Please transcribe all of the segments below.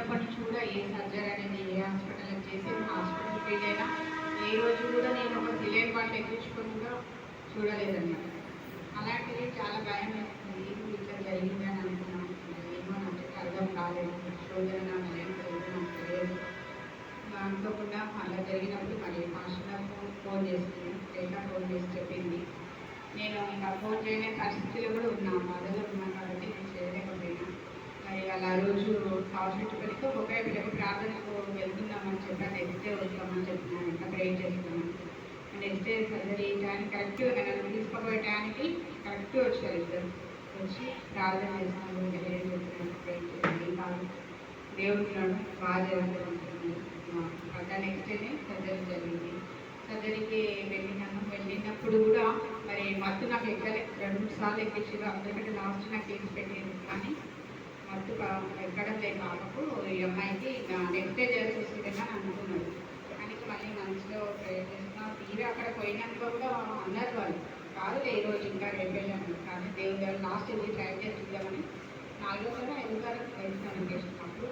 చిన్నప్పటి నుంచి కూడా ఏ సర్జరీ అనేది ఏ హాస్పిటల్ చేసి హాస్పిటల్ ఫీల్ అయినా ఏ రోజు కూడా నేను ఒక సిలిండర్ బాటిల్ ఎక్కించుకొని కూడా చూడలేదన్నమాట. అలాంటిది చాలా భయం వేస్తుంది. ఇట్లా జరిగిందని అనుకున్నాను. ఏమో నాకు అర్థం కాలేదు. శోధన నాకు తెలియదు. అనుకోకుండా అలా జరిగినప్పుడు మరి మాస్టర్ ఫోన్ చేస్తుంది. రేఖ ఫోన్ చేసి చెప్పింది. నేను ఇంకా ఫోన్ చేయని పరిస్థితిలో కూడా ఉన్నాను, బాధలో ఉన్నాను కాబట్టి నేను చేయలేకపోయినా. మరి అలా రోజు హాస్పిటల్కి ఒకే బిడ్డకి ప్రార్థనకు వెళ్తున్నామని చెప్పాను. నెక్స్ట్ డే వస్తామని చెప్తున్నాను. ఇంకా ప్రేర్ చేస్తున్నాను. నెక్స్ట్ డే సర్జరీ టైంకి కరెక్ట్ నన్ను తీసుకుపోయే టైంకి కరెక్ట్ వచ్చారు. ఇద్దరు వచ్చి ప్రార్థన చేస్తున్నాను. ధైర్యం చెప్తున్నాను. ప్రేర్ చేస్తున్నాను. కాదు దేవుడు ఉన్నాడు, బాగా జరుగుతుంది. నెక్స్ట్ డేనే సర్జరీ జరిగింది. సర్జరీకి వెళ్ళినప్పుడు కూడా మరి మత్తు నాకు ఎక్కలే. 2-3 సార్లు ఎక్కించారు. అందరికంటే లాస్ట్ నాకు ఎక్కి పెట్టింది. కానీ మత్తు ఎక్కడం లేదు. పాపకు ఈ అమ్మాయికి నెక్స్ట్ డే చేసేసిందని అనుకున్నాడు. కానీ మళ్ళీ మనసులో ప్రేర్ చేస్తున్నాం. తీరా అక్కడ పోయినాక కూడా అన్నారు వాళ్ళు, కాదు ఈ రోజు ఇంకా రేపు వెళ్ళాను. కానీ దేవుడు లాస్ట్ ఇది ట్రై చేద్దామని 4వ సారి 5వ సారి వెళ్తున్నాను చేసినప్పుడు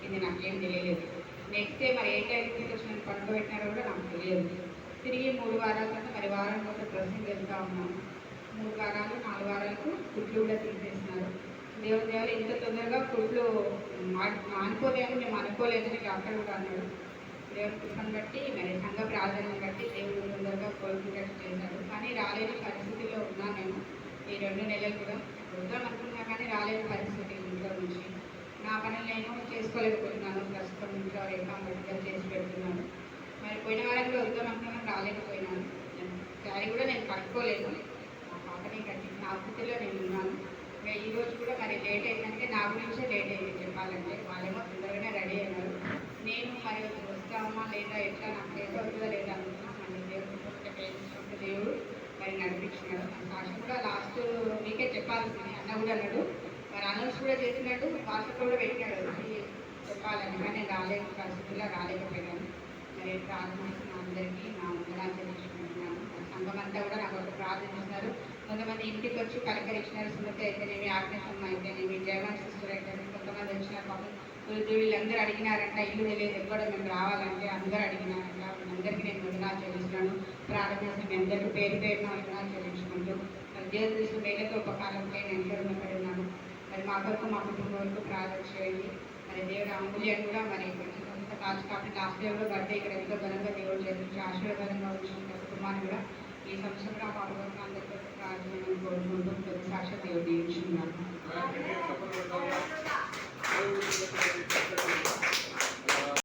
ఇది నాకేం తెలియలేదు. నెక్స్ట్ డే మరి ఏ టైంకి వచ్చిన పడుకోబెట్టినారో కూడా నాకు తెలియదు. తిరిగి 3 వారాల తర్వాత మరి వారానికి ఒక డ్రెస్సింగ్ వెళ్తూ ఉన్నాను. 3 వారాలు 4 వారాలకు కుట్లు కూడా తీసేసినారు. దేవుడు ఇంత తొందరగా కుట్లు మానుకోలేదని మేము అనుకోలేదని డాక్టర్ కూడా అన్నాడు. దేవుడి కృపను బట్టి మరి సంఘ ప్రార్థనను బట్టి దేవుడు తొందరగా కోలుకునేట్టు చేశాడు. కానీ రాలేని పరిస్థితిలో ఉన్నాను నేను. ఈ 2 నెలలు కూడా వద్దాం అనుకున్నా కానీ రాలేని పరిస్థితి. ఇంట్లో నుంచి నా పనులు నేను చేసుకోలేకపోతున్నాను. ప్రస్తుతం ఇంట్లో రేఖా మెడికల్ చేసి పెడుతున్నాను. మరి పోయిన వారం కూడా వద్దాం అనుకున్నాను, రాలేకపోయినాను. శారీ కూడా నేను కట్టుకోలేదు. నా పాపని కట్టి నా స్థితిలో నేను ఉన్నాను. ఈరోజు కూడా మరి లేట్ అయిందంటే నా గురించే లేట్ అయింది చెప్పాలంటే. వాళ్ళేమో తొందరగానే రెడీ అయినారు. నేను మరి వస్తామా లేదా ఎట్లా నాకు లేదా వద్దా లేదా అనుకున్నాను. మళ్ళీ దేవుడు దేవుడు మరి నడిపించినాడు. సాక్షి కూడా లాస్ట్ వీకే చెప్పాల్సింది అన్న కూడా అన్నాడు. మరి అనౌన్స్ కూడా చేసినాడు, వాట్సాప్ కూడా పెట్టినాడు చెప్పాలని. కానీ నేను రాలేని పరిస్థితుల్లో రాలేకపోయినాను. మరి ప్రార్థిస్తున్న అందరికీ నా వందనాలు చెల్లించుకుంటున్నాను. సంఘం అంతా కూడా నాకు ఒక ప్రార్థిస్తున్నారు. కొంతమంది ఇంటికి వచ్చి పలకరించినారు. సుమత అయితేనేమి, ఆజ్ఞసమ్మ అయితేనేమి, జయమాన్ సిస్టర్ అయితేనేమి, కొంతమంది వచ్చినారు. పాపం వీళ్ళందరూ అడిగినారంట, ఇల్లు తెలియదు ఎక్కడ మేము రావాలంటే అందరూ అడిగినారంట. అందరికీ నేను వందనాలు చెల్లిస్తున్నాను. ప్రార్థన మీ అందరికీ పేరు పేరున వందనాలు చెల్లించుకుంటూ మరి దేవుడు తీసిన మేలతో ఉపకారంపై నేను ఎక్కడ ఉన్నాను. మరి మా కొరకు మా కుటుంబం వరకు ప్రార్థన చేయండి. మరి దేవుడు అమూల్యాన్ని కూడా మరి కొంచెం కాల్చి కాబట్టి లాస్ట్ డే కూడా బర్త్డే ఇక్కడ ఎంతో ఘనంగా దేవుడు జరిగించి ఆశీర్వాదంగా వచ్చిన కుటుంబాన్ని కూడా ఈ సంవత్సరంలో ఆ పాప అందరికీ ప్రార్థన కోరుకుంటూ ప్రతి సాక్షి దేవుడు దీవించుకున్నాను.